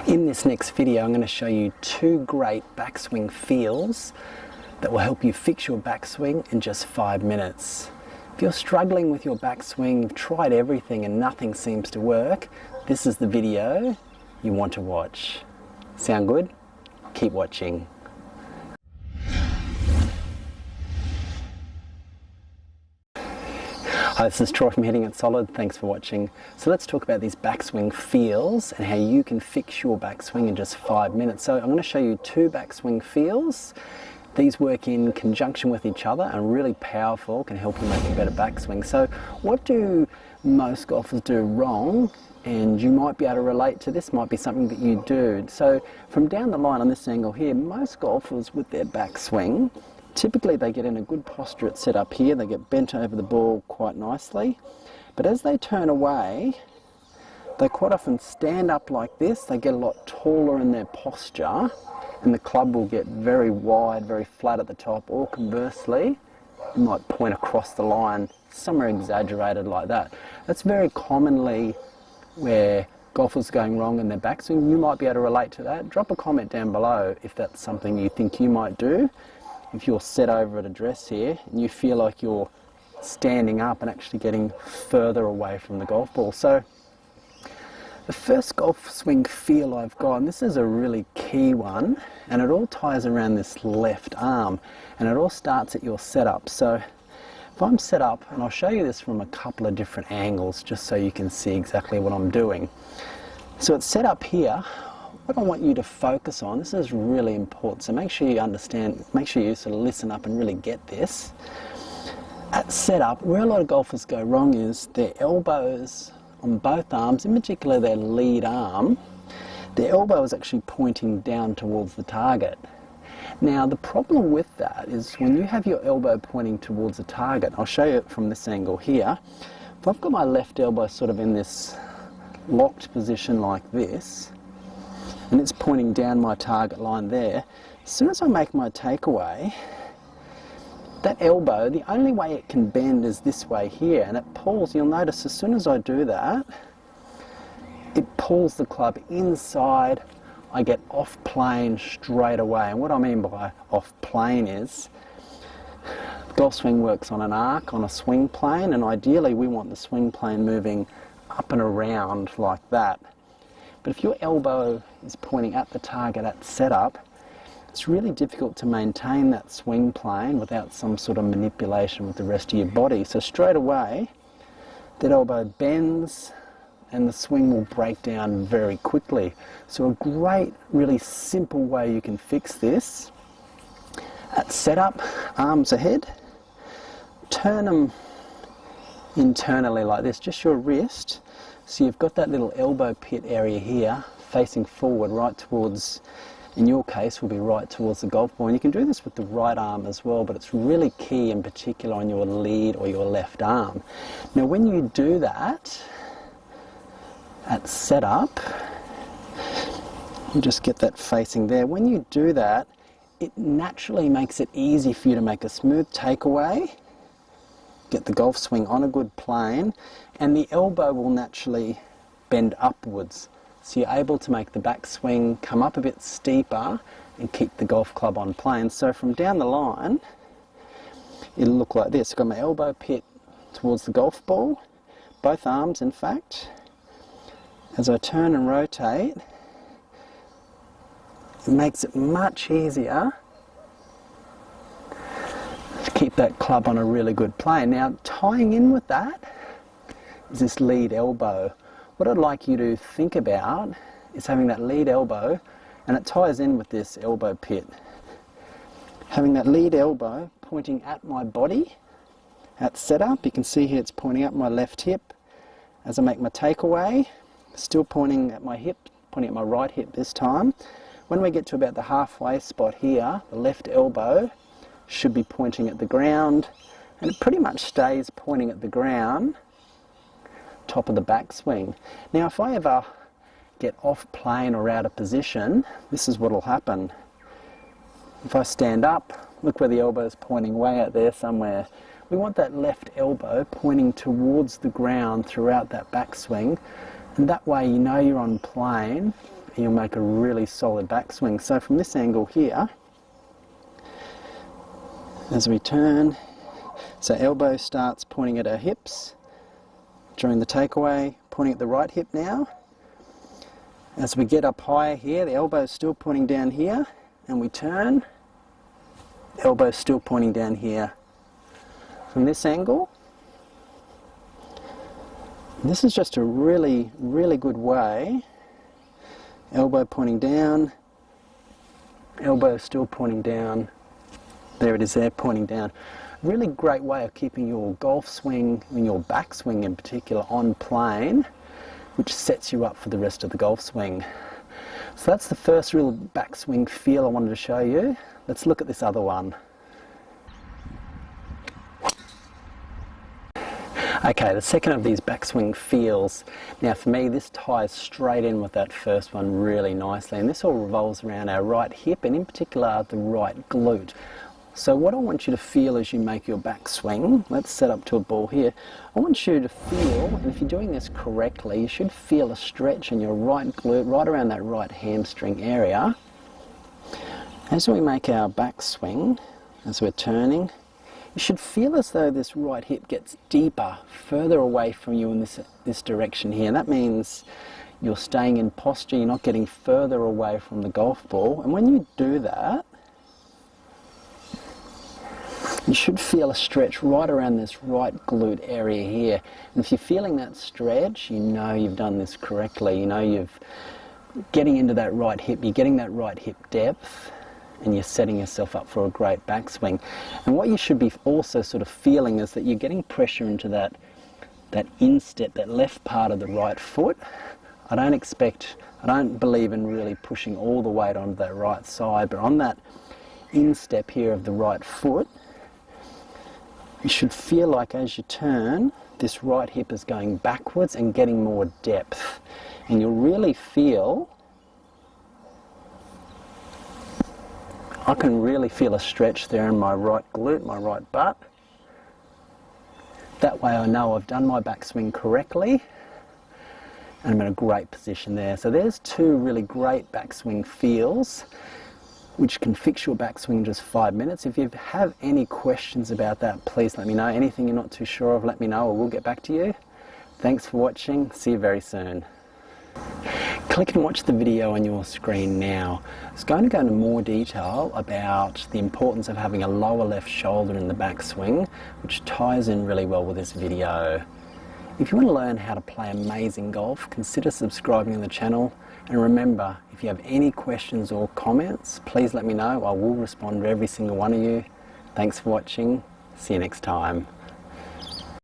In this next video, I'm going to show you 2 great backswing feels that will help you fix your backswing in just 5 minutes. If you're struggling with your backswing, you've tried everything and nothing seems to work, this is the video you want to watch. Sound good? Keep watching. Hi, this is Troy from Hitting It Solid. Thanks for watching. So let's talk about these backswing feels and how you can fix your backswing in just 5 minutes. So I'm going to show you 2 backswing feels. These work in conjunction with each other and really powerful, can help you make a better backswing. So what do most golfers do wrong? And you might be able to relate to this, might be something that you do. So from down the line on this angle here, most golfers with their backswing, typically they get in a good posture at set up here, they get bent over the ball quite nicely, but as they turn away, they quite often stand up like this, they get a lot taller in their posture, and the club will get very wide, very flat at the top, or conversely, it might point across the line, somewhere exaggerated like that. That's very commonly where golfers are going wrong in their backswing. You might be able to relate to that. Drop a comment down below if that's something you think you might do. If you're set over at address here and you feel like you're standing up and actually getting further away from the golf ball. So the first golf swing feel I've got, and this is a really key one, and it all ties around this left arm, and it all starts at your setup. So if I'm set up, and I'll show you this from a couple of different angles just so you can see exactly what I'm doing. So it's set up here. What I want you to focus on, this is really important, so make sure you understand, make sure you sort of listen up and really get this. At setup, where a lot of golfers go wrong is their elbows on both arms, in particular their lead arm, their elbow is actually pointing down towards the target. Now the problem with that is when you have your elbow pointing towards the target, I'll show you it from this angle here, if I've got my left elbow sort of in this locked position like this, and it's pointing down my target line there, as soon as I make my takeaway, that elbow, the only way it can bend is this way here, and it pulls. You'll notice as soon as I do that, it pulls the club inside. I get off plane straight away, and what I mean by off plane is the golf swing works on an arc, on a swing plane, and ideally we want the swing plane moving up and around like that. But if your elbow is pointing at the target at setup, it's really difficult to maintain that swing plane without some sort of manipulation with the rest of your body. So straight away, that elbow bends and the swing will break down very quickly. So a great, really simple way you can fix this, at setup, arms ahead, turn them internally like this, just your wrist. So you've got that little elbow pit area here facing forward right towards, in your case will be right towards the golf ball, and you can do this with the right arm as well, but it's really key in particular on your lead or your left arm. Now when you do that at setup, you just get that facing there. When you do that, it naturally makes it easy for you to make a smooth takeaway, get the golf swing on a good plane, and the elbow will naturally bend upwards. So you're able to make the backswing come up a bit steeper and keep the golf club on plane. So from down the line, it'll look like this. I've got my elbow pit towards the golf ball, both arms in fact. As I turn and rotate, it makes it much easier to keep that club on a really good plane. Now tying in with that is this lead elbow. What I'd like you to think about is having that lead elbow, and it ties in with this elbow pit. Having that lead elbow pointing at my body at setup, you can see here it's pointing up my left hip. As I make my takeaway, still pointing at my hip, pointing at my right hip this time. When we get to about the halfway spot here, the left elbow should be pointing at the ground, and it pretty much stays pointing at the ground, top of the backswing. Now if I ever get off plane or out of position, this is what will happen. If I stand up, look where the elbow is pointing way out there somewhere. We want that left elbow pointing towards the ground throughout that backswing, and that way you know you're on plane and you'll make a really solid backswing. So from this angle here, as we turn, so elbow starts pointing at our hips during the takeaway, pointing at the right hip now. As we get up higher here, the elbow is still pointing down here, and we turn, elbow still pointing down here. From this angle, this is just a really, really good way. Elbow pointing down, elbow still pointing down. There it is there, pointing down. Really great way of keeping your golf swing, and your backswing in particular, on plane, which sets you up for the rest of the golf swing. So that's the first real backswing feel I wanted to show you. Let's look at this other one. Okay, the second of these backswing feels. Now for me, this ties straight in with that first one really nicely, and this all revolves around our right hip, and in particular the right glute. So what I want you to feel as you make your backswing, let's set up to a ball here, I want you to feel, and if you're doing this correctly, you should feel a stretch in your right glute, right around that right hamstring area. As we make our backswing, as we're turning, you should feel as though this right hip gets deeper, further away from you in this direction here. And that means you're staying in posture, you're not getting further away from the golf ball. And when you do that, you should feel a stretch right around this right glute area here. And if you're feeling that stretch, you know you've done this correctly. You know you're getting into that right hip, you're getting that right hip depth, and you're setting yourself up for a great backswing. And what you should be also sort of feeling is that you're getting pressure into that instep, that left part of the right foot. I don't believe in really pushing all the weight onto that right side, but on that instep here of the right foot, you should feel like as you turn, this right hip is going backwards and getting more depth. And you'll really feel, I can really feel a stretch there in my right glute, my right butt. That way I know I've done my backswing correctly, and I'm in a great position there. So there's two really great backswing feels which can fix your backswing in just 5 minutes. If you have any questions about that, please let me know. Anything you're not too sure of, let me know, or we'll get back to you. Thanks for watching. See you very soon. Click and watch the video on your screen now. It's going to go into more detail about the importance of having a lower left shoulder in the backswing, which ties in really well with this video. If you want to learn how to play amazing golf, consider subscribing to the channel. And remember, if you have any questions or comments, please let me know. I will respond to every single one of you. Thanks for watching. See you next time.